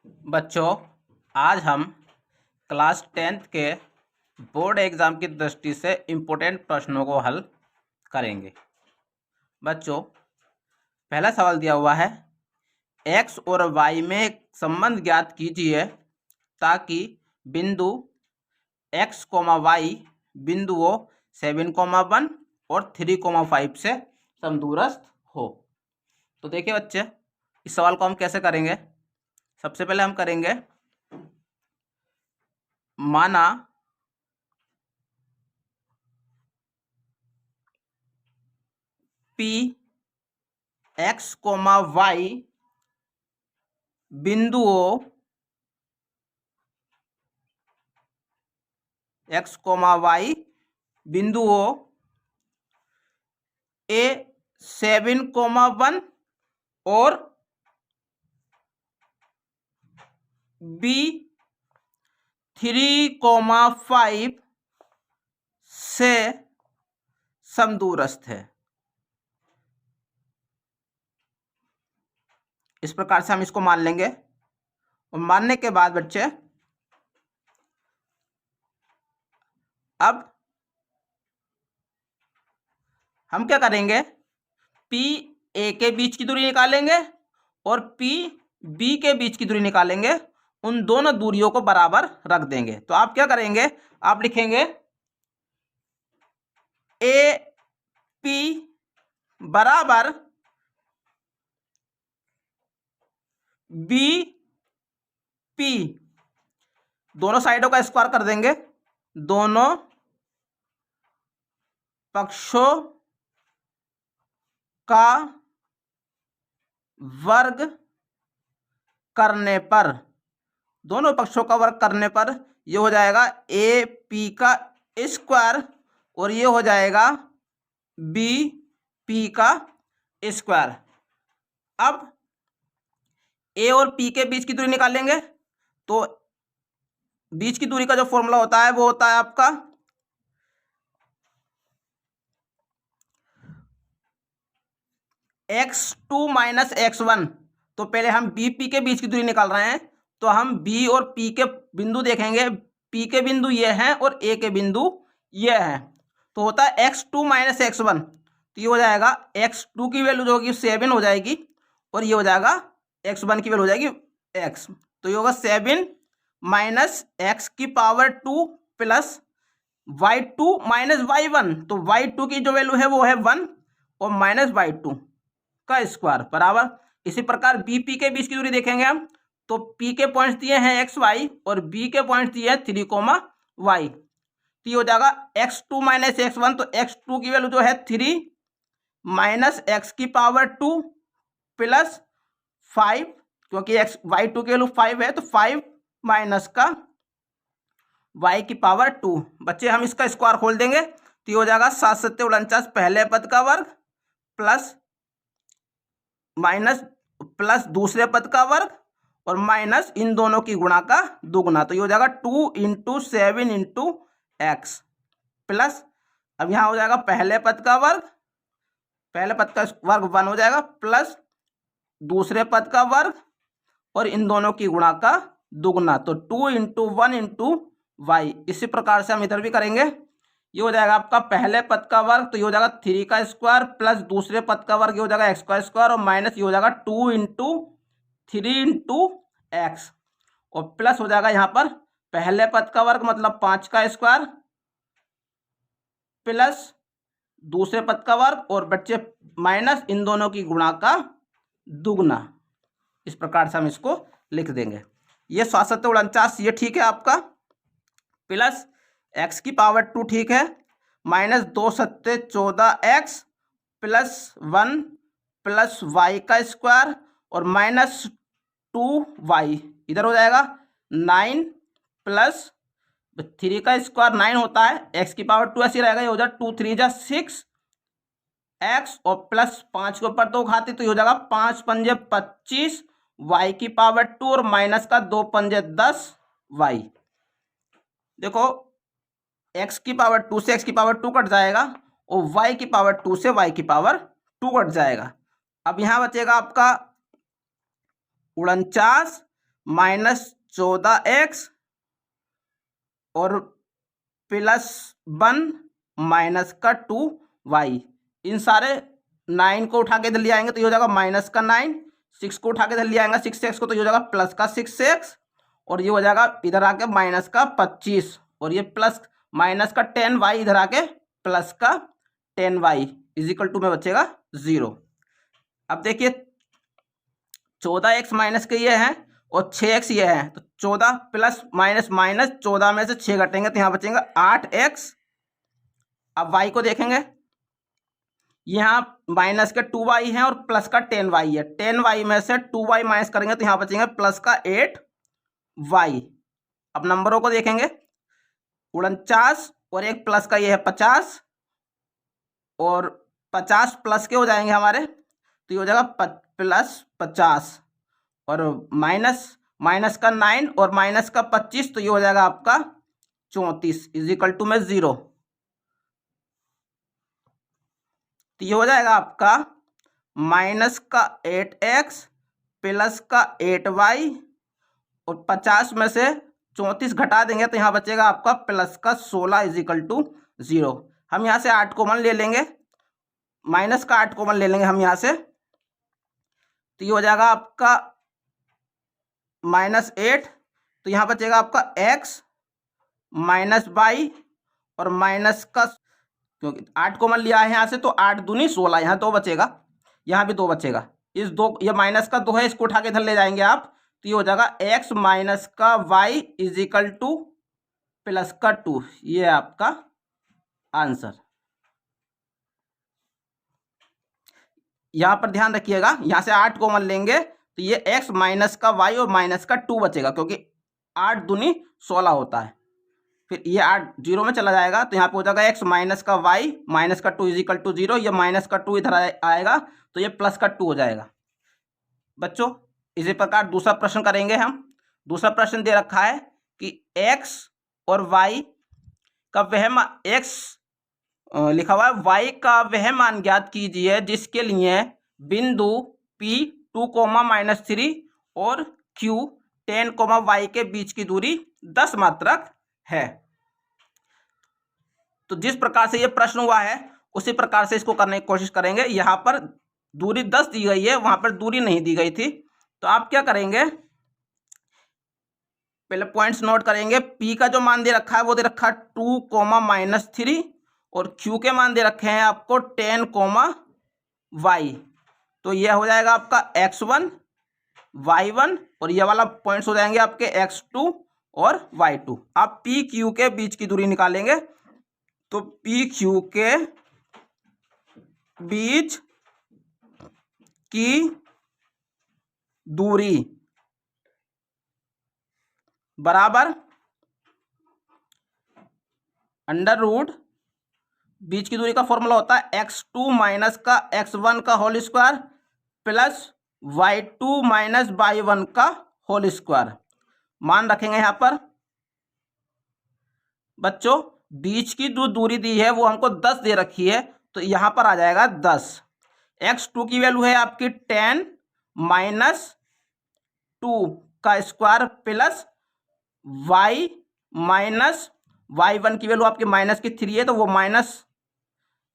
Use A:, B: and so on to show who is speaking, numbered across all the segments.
A: बच्चों, आज हम क्लास 10th के बोर्ड एग्ज़ाम की दृष्टि से इम्पोर्टेंट प्रश्नों को हल करेंगे। बच्चों, पहला सवाल दिया हुआ है, x और y में एक संबंध ज्ञात कीजिए ताकि बिंदु x, y बिंदुओं 7,1 और 3,5 से समदूरस्थ हो। तो देखिए बच्चे, इस सवाल को हम कैसे करेंगे। सबसे पहले हम करेंगे, माना P x, y बिंदुओं x, y बिंदुओं A 7,1 और B 3,5 से समदूरस्थ है। इस प्रकार से हम इसको मान लेंगे और मानने के बाद बच्चे अब हम क्या करेंगे, P A के बीच की दूरी निकालेंगे और P B के बीच की दूरी निकालेंगे। उन दोनों दूरियों को बराबर रख देंगे। तो आप क्या करेंगे, आप लिखेंगे AP बराबर BP, दोनों साइडों का स्क्वायर कर देंगे, दोनों पक्षों का वर्ग करने पर, दोनों पक्षों का वर्ग करने पर ये हो जाएगा AP का स्क्वायर और ये हो जाएगा BP का स्क्वायर। अब A और P के बीच की दूरी निकालेंगे। तो बीच की दूरी का जो फॉर्मूला होता है वो होता है आपका x2 माइनस x1। तो पहले हम BP के बीच की दूरी निकाल रहे हैं, तो हम B और P के बिंदु देखेंगे। P के बिंदु ये हैं और A के बिंदु ये हैं। तो होता है x2 माइनस x1। तो ये हो जाएगा x2 की वैल्यू जो होगी 7 हो जाएगी और ये हो जाएगा x1 की वैल्यू हो जाएगी x। तो ये होगा 7 माइनस x की power 2 plus y2 minus y1। तो y2 की जो वैल्यू है वो है 1 और माइनस y2 का स्क्वायर बराबर। इसी प्रकार BP के बीच की दूरी देखेंगे हम, तो P के पॉइंट्स दिए हैं xy और B के पॉइंट्स दिए हैं 3,y। तो ये हो जाएगा x2 माइनस x1। तो x2 की वैल्यू जो है 3 माइनस x की पावर 2 प्लस 5, क्योंकि y2 की वैल्यू 5 है, तो 5 माइनस का y की पावर 2। बच्चे हम इसका स्क्वायर खोल देंगे तो ये हो जाएगा 7 7 49 पहले पद का वर्ग प्लस माइनस प्लस दूसरे पद का वर्ग और माइनस इन दोनों की गुणा का दुगुना। तो ये हो जाएगा 2 इंटू 7 इंटू एक्स प्लस, अब यहाँ हो जाएगा पहले पद का वर्ग, पहले पद का वर्ग 1 हो जाएगा प्लस दूसरे पद का वर्ग और इन दोनों की गुणा का दुगुना। तो 2 इंटू 1 इंटू वाई। इसी प्रकार से हम इधर भी करेंगे। ये हो जाएगा आपका पहले पद का वर्ग, तो ये हो जाएगा 3 का स्क्वायर प्लस दूसरे पद का वर्ग, ये हो जाएगा x का स्क्वायर और माइनस ये हो जाएगा 2 इंटू 3 इंटू एक्स और प्लस हो जाएगा यहाँ पर पहले पद का वर्ग मतलब 5 का स्क्वायर प्लस दूसरे पद का वर्ग और बच्चे माइनस इन दोनों की गुणा का दुगना। इस प्रकार से हम इसको लिख देंगे। ये 7 7 49 ये ठीक है आपका, प्लस x की पावर 2 ठीक है, minus 2 7 14x plus 1 plus y का स्क्वायर और माइनस 2y, इधर हो जाएगा 9 प्लस 3 का स्क्वायर 9 होता है, x की पावर 2 ऐसी रहेगा, ये हो जाएगा 2 3 जा 6 x और प्लस 5 के ऊपर 2 घाते, तो ये हो जाएगा 5 पंजे 25 y की पावर 2 और माइनस का 2 पंजे 10 y। देखो x की पावर 2 से x की पावर 2 कट जाएगा और y की पावर 2 से y की पावर 2 कट जाएगा। अब यहाँ बचेगा आपका 49 -14x और +1 -2y। इन सारे 9 को उठा के इधर ले आएंगे तो ये हो जाएगा -9, 6 को उठा के इधर ले आएंगे 6x को तो ये हो जाएगा +6x, और ये हो जाएगा इधर आके -25, और ये -10y इधर आके +10y इजिकल टू में बचेगा 0। अब देखिए 14x माइनस के ये हैं और 6x ये है, तो 14 प्लस माइनस माइनस 14 में से 6 घटेंगे तो यहाँ बचेंगे 8x। अब y को देखेंगे, यहाँ माइनस के 2y है और प्लस का 10y है, 10y में से 2y माइनस करेंगे तो यहाँ बचेंगे प्लस का 8y। अब नंबरों को देखेंगे, 49 और एक प्लस का ये है 50, और 50 प्लस के हो जाएंगे हमारे तो ये हो जाएगा +50, और माइनस का 9 और माइनस का 25 तो ये हो जाएगा आपका 34 इजिकल टू में 0। तो ये हो जाएगा आपका माइनस का 8x प्लस का 8y, और 50 में से 34 घटा देंगे तो यहाँ बचेगा आपका प्लस का 16 इजिकल टू 0। हम यहाँ से 8 कॉमन ले लेंगे, माइनस का 8 कॉमन ले लेंगे हम यहाँ से, तो ये हो जाएगा आपका -8, तो यहाँ बचेगा आपका x माइनस y और माइनस का, क्योंकि 8 कॉमन लिया है यहाँ से तो 8 दूनी 16, यहाँ 2 बचेगा, यहाँ भी 2 बचेगा, इस 2 ये माइनस का 2 है इसको उठा के इधर ले जाएंगे आप तो ये हो जाएगा x माइनस का y इजिकल टू प्लस का 2। ये है आपका आंसर। यहाँ पर ध्यान रखिएगा, यहाँ से 8 कॉमन लेंगे तो ये x माइनस का y और माइनस का 2 बचेगा, क्योंकि 8 दूनी 16 होता है। फिर ये 8 0 में चला जाएगा तो यहाँ पे हो जाएगा x माइनस का y माइनस का 2 इजिकल टू 0। ये माइनस का 2 इधर आएगा तो ये प्लस का 2 हो जाएगा। बच्चों इसी प्रकार दूसरा प्रश्न करेंगे हम। दूसरा प्रश्न दे रखा है कि x और y का वह x लिखा हुआ है y का वह मान ज्ञात कीजिए जिसके लिए बिंदु P 2, -3 और Q 10, y के बीच की दूरी 10 मात्रक है। तो जिस प्रकार से ये प्रश्न हुआ है उसी प्रकार से इसको करने की कोशिश करेंगे। यहाँ पर दूरी 10 दी गई है, वहां पर दूरी नहीं दी गई थी, तो आप क्या करेंगे, पहले पॉइंट्स नोट करेंगे। P का जो मान दे रखा है वो दे रखा है 2, -3, और Q के मान दे रखे हैं आपको 10, y। तो यह हो जाएगा आपका x1, y1, और ये वाला पॉइंट्स हो जाएंगे आपके x2 और y2। आप PQ के बीच की दूरी निकालेंगे तो PQ के बीच की दूरी बराबर √ बीच की दूरी का फॉर्मूला होता है x2 माइनस का x1 का whole square plus y2 minus y1 का होल स्क्वायर। मान रखेंगे यहाँ पर बच्चों, बीच की जो दूरी दी है वो हमको 10 दे रखी है तो यहाँ पर आ जाएगा 10। x2 की वैल्यू है आपकी 10 -2 का square plus y minus y1 की वैल्यू आपकी -3 है, तो वो माइनस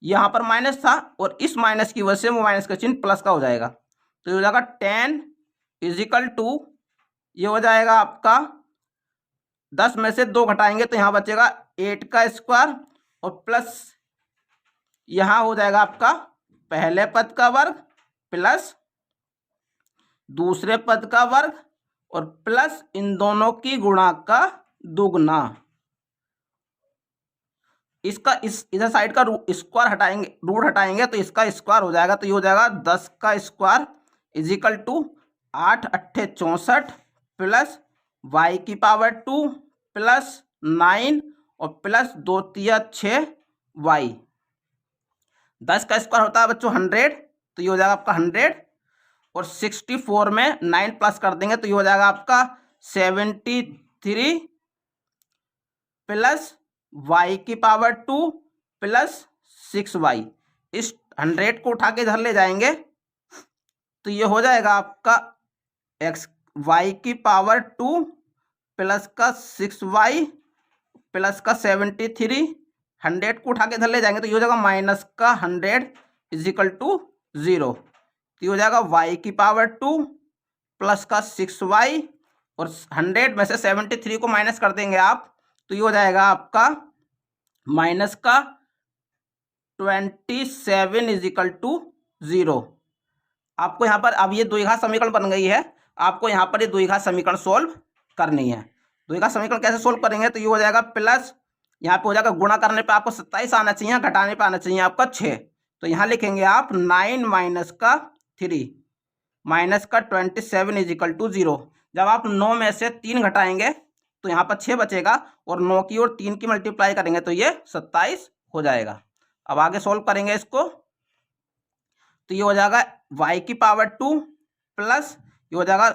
A: यहाँ पर माइनस था और इस माइनस की वजह से वो माइनस का चिन्ह प्लस का हो जाएगा। तो ये हो जाएगा 10 इजिकल टू, ये हो जाएगा आपका 10 में से 2 घटाएंगे तो यहाँ बचेगा 8 का स्क्वायर, और प्लस यहाँ हो जाएगा आपका पहले पद का वर्ग प्लस दूसरे पद का वर्ग और प्लस इन दोनों की गुणा का दुगना। इसका इधर साइड का स्क्वायर हटाएंगे, रूट हटाएंगे तो इसका स्क्वायर हो जाएगा, तो ये हो जाएगा 10 का square equal to 8 8 64 plus y की पावर 2 प्लस 9 और प्लस 2 3 6 y। 10 का स्क्वायर होता है बच्चों 100, तो ये हो जाएगा आपका 100, और 64 में 9 प्लस कर देंगे तो ये हो जाएगा आपका 73 प्लस y की पावर 2 प्लस 6y। इस 100 को उठा के इधर ले जाएंगे तो ये हो जाएगा आपका वाई की पावर 2 प्लस का 6y प्लस का 73, 100 को उठा के इधर ले जाएंगे तो ये हो जाएगा माइनस का 100 इज इक्वल टू 0। तो ये हो जाएगा y की पावर 2 प्लस का 6y और 100 में से 73 को माइनस कर देंगे आप, तो ये हो जाएगा आपका माइनस का 27 इज इक्वल टू 0। आपको यहाँ पर अब ये द्विघात समीकरण बन गई है, आपको यहाँ पर ये द्विघात समीकरण सोल्व करनी है। द्विघात समीकरण कैसे सोल्व करेंगे, तो ये हो जाएगा प्लस, यहाँ पे हो जाएगा गुणा करने पे आपको 27 आना चाहिए, घटाने पे आना चाहिए आपका 6। तो यहाँ लिखेंगे आप 9 माइनस का 3 माइनस का 27 इज इक्वल टू 0। जब आप 9 में से 3 घटाएंगे तो यहाँ पर 6 बचेगा और 9 की और 3 की मल्टीप्लाई करेंगे तो ये 27 हो जाएगा। अब आगे सोल्व करेंगे इसको, तो ये हो जाएगा y की पावर 2 प्लस ये हो जाएगा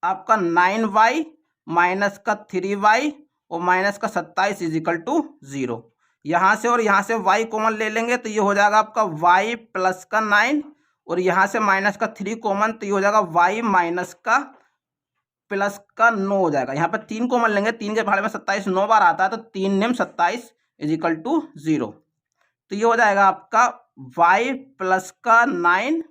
A: आपका 9y माइनस का 3y और माइनस का 27 इज इक्वल टू 0। यहाँ से और यहाँ से y कॉमन ले लेंगे तो ये हो जाएगा आपका y प्लस का 9 और यहाँ से माइनस का 3 कॉमन, तो ये हो जाएगा y माइनस का प्लस का 9 हो जाएगा। यहाँ पर 3 कॉमन लेंगे, 3 के भाड़े में 27 9 बार आता है तो 3 निम 27 इज इक्वल टू 0। तो ये हो जाएगा आपका y प्लस का 9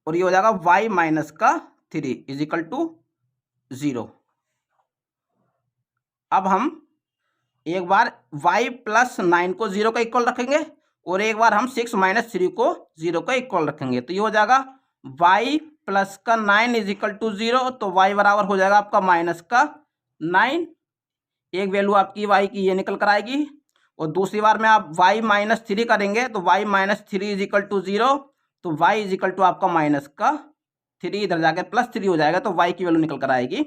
A: और ये हो जाएगा y माइनस का 3 इज इक्वल टू 0। अब हम एक बार y प्लस 9 को 0 का इक्वल रखेंगे और एक बार हम 6 माइनस 3 को 0 का इक्वल रखेंगे, तो ये हो जाएगा y प्लस का 9 इज इक्वल टू 0। तो y बराबर हो जाएगा आपका माइनस का 9, एक वैल्यू आपकी y की ये निकल कर आएगी और दूसरी बार में आप y माइनस 3 करेंगे तो y minus 3 is equal to 0। तो y इज इक्वल टू आपका माइनस का 3, इधर जाके प्लस 3 हो जाएगा तो y की वैल्यू निकल कर आएगी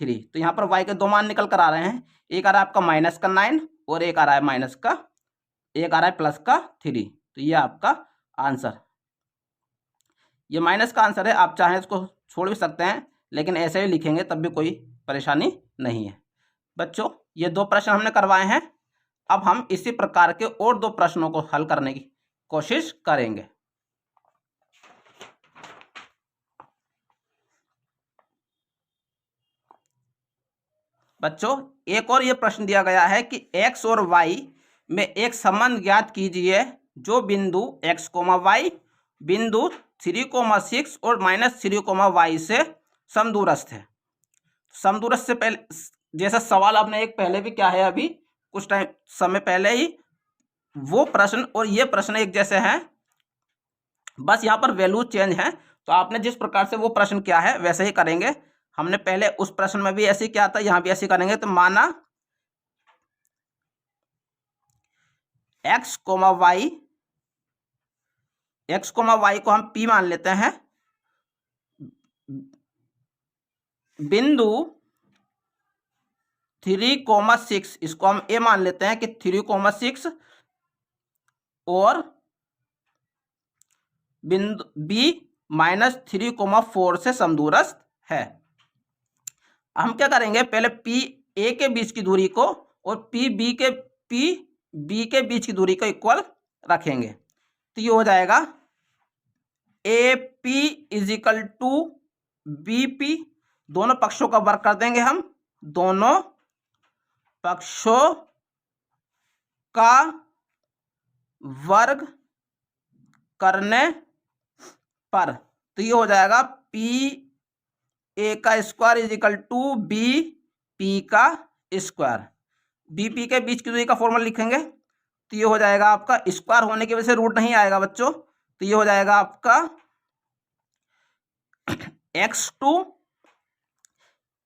A: 3। तो यहाँ पर y के दो मान निकल कर आ रहे हैं, एक आ रहा है आपका माइनस का 9 और एक आ रहा है माइनस का, एक आ रहा है प्लस का 3। तो ये आपका आंसर, ये माइनस का आंसर है। आप चाहें इसको छोड़ भी सकते हैं लेकिन ऐसे ही लिखेंगे तब भी कोई परेशानी नहीं है। बच्चों ये 2 प्रश्न हमने करवाए हैं, अब हम इसी प्रकार के और 2 प्रश्नों को हल करने की कोशिश करेंगे। बच्चों एक और ये प्रश्न दिया गया है कि x और y में एक संबंध ज्ञात कीजिए जो बिंदु x, y बिंदु 3,6 और -3,y से समदूरस्थ है। समदूरस्थ से पहले जैसा सवाल आपने एक पहले भी क्या है, अभी कुछ टाइम समय पहले ही वो प्रश्न और ये प्रश्न एक जैसे हैं, बस यहाँ पर वैल्यू चेंज है। तो आपने जिस प्रकार से वो प्रश्न क्या है वैसे ही करेंगे। हमने पहले उस प्रश्न में भी ऐसे ही किया था, यहाँ भी ऐसे करेंगे। तो माना x, y को हम P मान लेते हैं, बिंदु 3,6 इसको हम A मान लेते हैं कि 3,6 और बिंदु B -3,4 से समदूरस्थ है। हम क्या करेंगे, पहले P A के बीच की दूरी को और P B के बीच की दूरी को इक्वल रखेंगे। तो ये हो जाएगा AP is equal to BP, दोनों पक्षों का वर्ग कर देंगे हम, दोनों पक्षों का वर्ग करने पर तो ये हो जाएगा PA का square is equal to BP का स्क्वायर। BP के बीच की दूरी का फॉर्मूला लिखेंगे तो ये हो जाएगा आपका, स्क्वायर होने की वजह से रूट नहीं आएगा बच्चों, तो ये हो जाएगा आपका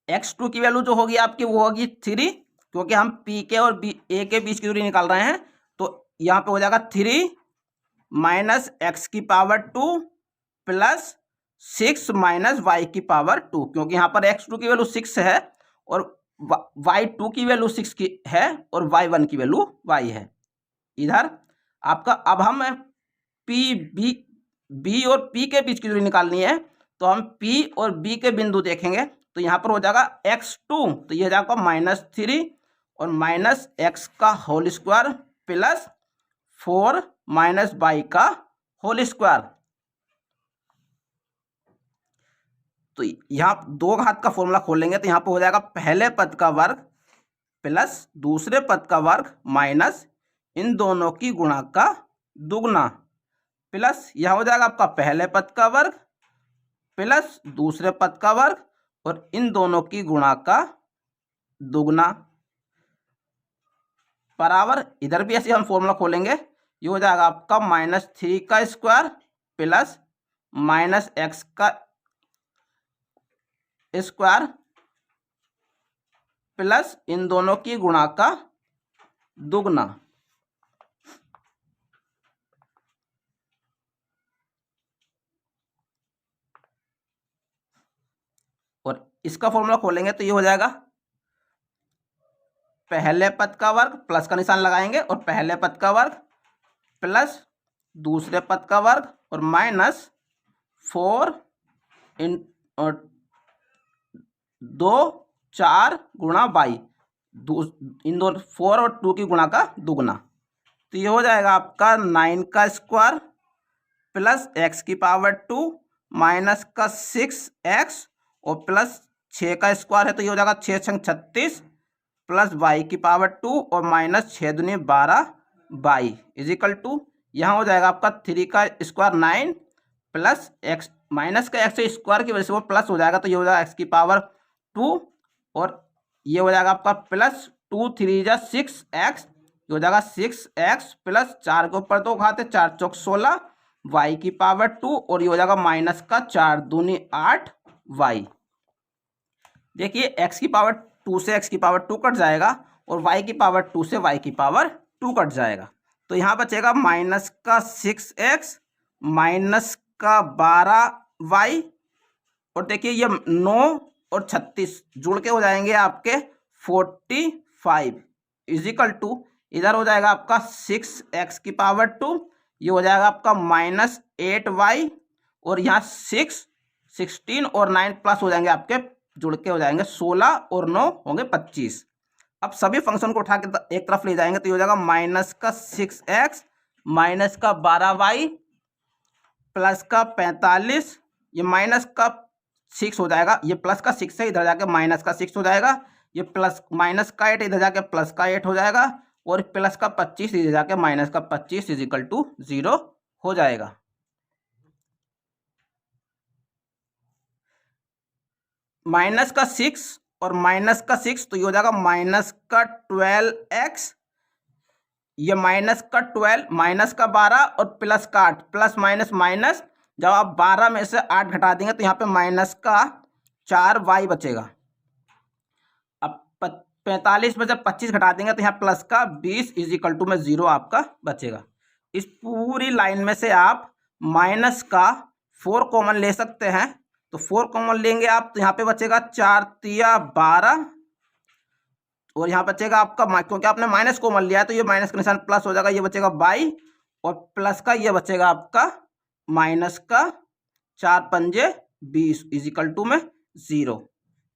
A: x2 की वैल्यू जो होगी आपकी वो होगी 3, क्योंकि हम P के और A के बीच की दूरी निकाल रहे हैं। तो यहाँ पे हो जाएगा 3 माइनस x की पावर 2 प्लस 6 माइनस y की पावर 2, क्योंकि यहाँ पर x2 की वैल्यू 6 है और y2 की वैल्यू 6 की है और y1 की वैल्यू y है इधर आपका। अब हम B और P के बीच की दूरी निकालनी है, तो हम P और B के बिंदु देखेंगे। तो यहाँ पर हो जाएगा x2, तो ये जाएगा -3 और माइनस x का whole square plus 4 minus y का होल स्क्वायर। तो यहाँ दो घात का फॉर्मूला खोलेंगे तो यहाँ पे हो जाएगा पहले पद का वर्ग प्लस दूसरे पद का वर्ग माइनस इन दोनों की गुणा का दुगना, प्लस यहाँ हो जाएगा आपका पहले पद का वर्ग प्लस दूसरे पद का वर्ग और इन दोनों की गुणा का दुगना, बराबर इधर भी ऐसे हम फॉर्मूला खोलेंगे। ये हो जाएगा आपका -3 का स्क्वायर प्लस -x का स्क्वायर प्लस इन दोनों की गुणा का दुगना। और इसका फॉर्मूला खोलेंगे तो ये हो जाएगा पहले पद का वर्ग, प्लस का निशान लगाएंगे, और पहले पद का वर्ग प्लस दूसरे पद का वर्ग और माइनस 4 इन 2 4 गुणा बाई, इन दोनों 4 और 2 की गुणा का दुगना। तो ये हो जाएगा आपका 9 का स्क्वायर प्लस x की पावर 2 माइनस का 6x और प्लस 6 का स्क्वायर है तो ये हो जाएगा 6 छंग 36 प्लस y की पावर 2 और माइनस 6 दूनी 12 y इजिकल टू यहाँ हो जाएगा आपका 3 का स्क्वायर 9 प्लस x माइनस का x स्क्वायर की वजह से वो प्लस हो जाएगा तो ये हो जाएगा x की पावर 2 और ये हो जाएगा आपका प्लस 2 3 जा 6x, ये हो जाएगा 6x प्लस 4 के ऊपर 2 घात है 4 चौक 16 y की पावर 2 और ये हो जाएगा माइनस का 4 दूनी 8 y। देखिए x की पावर 2 से x की पावर 2 कट जाएगा और y की पावर 2 से y की पावर 2 कट जाएगा तो यहाँ बचेगा माइनस का 6x माइनस का 12y और देखिए ये 9 और 36 जुड़ के हो जाएंगे आपके 45 इजिकल टू इधर हो जाएगा आपका 6x की पावर 2, ये हो जाएगा आपका माइनस 8y और यहाँ 16 और 9 प्लस हो जाएंगे आपके जुड़ के हो जाएंगे 16 और 9 होंगे 25। अब सभी फंक्शन को उठा के एक तरफ ले जाएंगे तो ये हो जाएगा माइनस का 6x माइनस का 12y प्लस का 45, ये माइनस का 6 हो जाएगा, ये प्लस का 6 है इधर जाके माइनस का 6 हो जाएगा, ये प्लस माइनस का 8 इधर जाके प्लस का 8 हो जाएगा और प्लस का 25 इधर जाके माइनस का 25 इजिकल टू 0 हो जाएगा। माइनस का 6 और माइनस का 6 तो ये हो जाएगा माइनस का 12x, ये माइनस का 12 माइनस का 12 और प्लस का 8 प्लस माइनस माइनस, जब आप 12 में से 8 घटा देंगे तो यहाँ पे माइनस का 4y बचेगा। अब 45 में से 25 घटा देंगे तो यहाँ प्लस का 20 इजिकल टू में 0 आपका बचेगा। इस पूरी लाइन में से आप माइनस का 4 कॉमन ले सकते हैं तो 4 कॉमन लेंगे आप तो यहाँ पे बचेगा 4 तिया 12 और यहाँ बचेगा आपका क्योंकि आपने माइनस कॉमन लिया है तो ये माइनस का निशान प्लस हो जाएगा, ये बचेगा 22 और प्लस का ये बचेगा आपका माइनस का 4 पंजे 20 इजिकल टू में 0।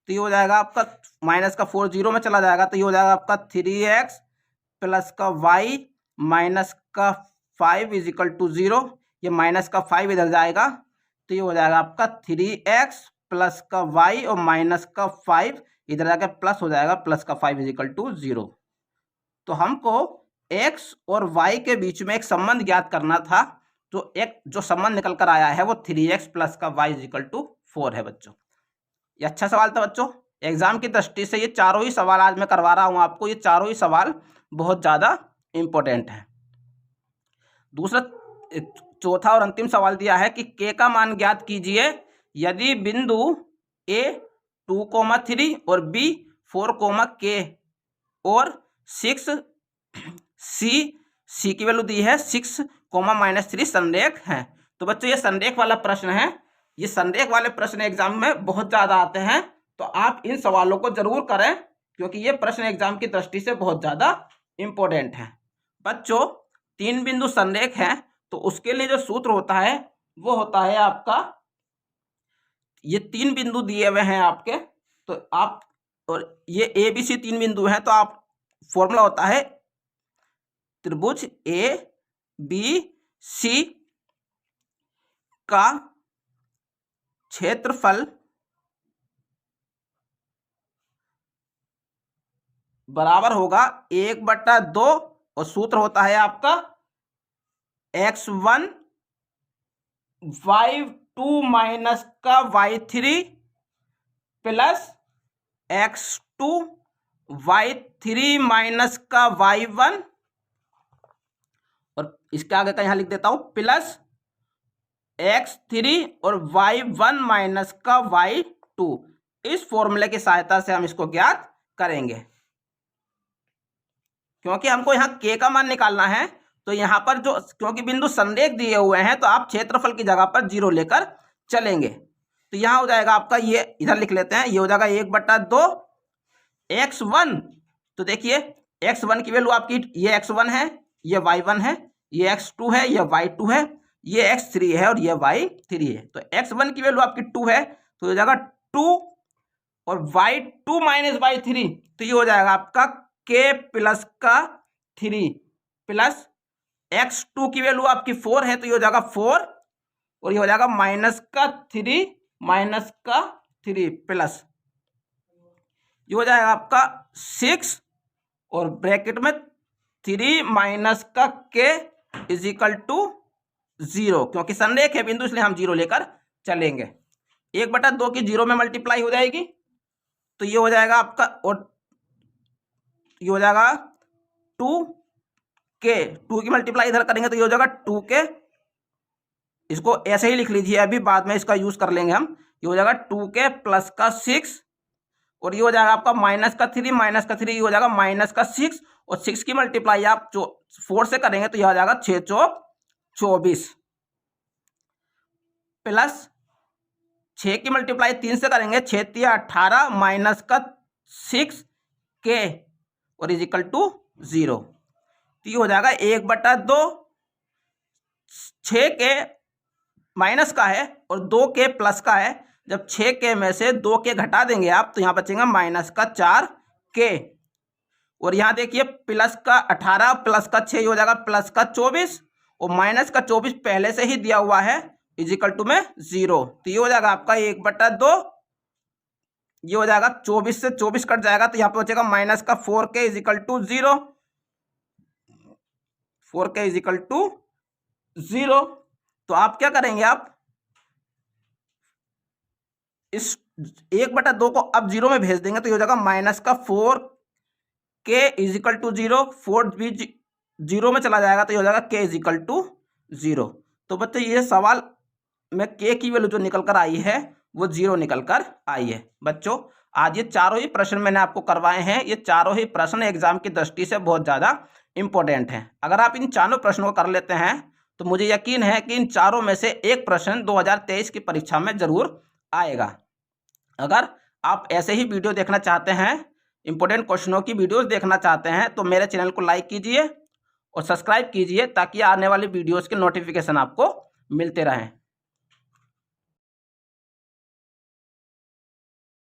A: तो ये हो जाएगा आपका माइनस का 4 0 में चला जाएगा तो ये हो जाएगा आपका 3x प्लस का y माइनस का 5 इजिकल टू 0, ये माइनस का 5 इधर जाएगा तो ये हो जाएगा आपका 3x प्लस का y और माइनस का 5 इधर जाकर प्लस हो जाएगा प्लस का 5 इजिकल टू 0। तो हमको x और y के बीच में एक संबंध ज्ञात करना था, तो एक जो संबंध निकल कर आया है वो 3x प्लस का y इजिकल टू 4 है बच्चों। ये अच्छा सवाल था बच्चों, एग्जाम की दृष्टि से ये चारों ही सवाल आज मैं करवा रहा हूँ आपको, ये चारों ही सवाल बहुत ज़्यादा इम्पोर्टेंट हैं। दूसरा चौथा और अंतिम सवाल दिया है कि k का मान ज्ञात कीजिए यदि बिंदु a 2,3 और b 4,k और 6 c की वैल्यू दी है 6,-3 संरेख हैं। तो बच्चों ये संरेख वाला प्रश्न है, ये संरेख वाले प्रश्न एग्जाम में बहुत ज़्यादा आते हैं तो आप इन सवालों को जरूर करें क्योंकि ये प्रश्न एग्जाम की दृष्टि से बहुत ज़्यादा इम्पोर्टेंट है। बच्चों 3 बिंदु संरेख हैं तो उसके लिए जो सूत्र होता है वो होता है आपका, ये 3 बिंदु दिए हुए हैं आपके तो आप, और ये ABC 3 बिंदु हैं तो आप फॉर्मूला होता है त्रिभुज ABC का क्षेत्रफल बराबर होगा 1/2 और सूत्र होता है आपका x1 y2 माइनस का y3 plus x2 y3 minus का y1 और इसके आगे का यहां लिख देता हूं प्लस x3 और y1 माइनस का y2। इस फॉर्मूले की सहायता से हम इसको ज्ञात करेंगे। क्योंकि हमको यहाँ k का मान निकालना है तो यहाँ पर जो क्योंकि बिंदु संरेख दिए हुए हैं तो आप क्षेत्रफल की जगह पर 0 लेकर चलेंगे। तो यहाँ हो जाएगा आपका, ये इधर लिख लेते हैं, ये हो जाएगा 1/2 x1। तो देखिए x1 की वैल्यू आपकी ये x1 है, ये y1 है, ये x2 है, ये y2 है, ये x3 है और ये y3 है। तो x1 की वैल्यू आपकी 2 है तो हो जाएगा 2 और y2 माइनस y3 तो ये हो जाएगा आपका k प्लस का 3 प्लस x2 की वैल्यू आपकी 4 है तो ये हो जाएगा 4 और ये हो जाएगा माइनस का 3 प्लस ये हो जाएगा आपका 6 और ब्रैकेट में 3 माइनस का k इज इक्वल टू 0। क्योंकि संरेख है बिंदु इसलिए हम 0 लेकर चलेंगे। 1/2 की 0 में मल्टीप्लाई हो जाएगी तो ये हो जाएगा आपका, और ये हो जाएगा 2k, 2 की मल्टीप्लाई इधर करेंगे तो ये हो जाएगा 2k। इसको ऐसे ही लिख लीजिए, अभी बाद में इसका यूज कर लेंगे हम। ये हो जाएगा 2k प्लस का 6 और ये हो जाएगा आपका माइनस का 3 ये हो जाएगा माइनस का 6 और 6 की मल्टीप्लाई आप 4 से करेंगे तो यह हो जाएगा 6 चौक 24 प्लस 6 की मल्टीप्लाई 3 से करेंगे 6 तिया 18 माइनस का 6k और इज इक्वल टू 0। तो ये हो जाएगा 1/2 6k माइनस का है और 2k प्लस का है। जब 6k में से 2k घटा देंगे आप तो यहाँ बचेगा माइनस का 4k और यहाँ देखिए प्लस का 18 प्लस का 6 हो जाएगा प्लस का 24 और माइनस का 24 पहले से ही दिया हुआ है इज इक्वल टू में 0। तो ये हो जाएगा आपका 1/2, ये हो जाएगा 24 से 24 कट जाएगा तो यहाँ पे बचेगा माइनस का 4k is equal to 0, 4k is equal to 0। तो आप क्या करेंगे, आप इस 1/2 को अब 0 में भेज देंगे तो ये हो जाएगा माइनस का 4k इज इक्वल टू 0, 4 भी 0 में चला जाएगा तो ये हो जाएगा k इज इक्वल टू 0। तो बच्चे ये सवाल में k की वैल्यू जो निकल कर आई है वो 0 निकल कर आई है। बच्चों आज ये चारों ही प्रश्न मैंने आपको करवाए हैं, ये चारों ही प्रश्न एग्जाम की दृष्टि से बहुत ज़्यादा इंपॉर्टेंट हैं। अगर आप इन चारों प्रश्नों को कर लेते हैं तो मुझे यकीन है कि इन चारों में से एक प्रश्न 2023 की परीक्षा में जरूर आएगा। अगर आप ऐसे ही वीडियो देखना चाहते हैं, इंपॉर्टेंट क्वेश्चनों की वीडियोस देखना चाहते हैं तो मेरे चैनल को लाइक कीजिए और सब्सक्राइब कीजिए ताकि आने वाली वीडियोस के नोटिफिकेशन आपको मिलते रहें।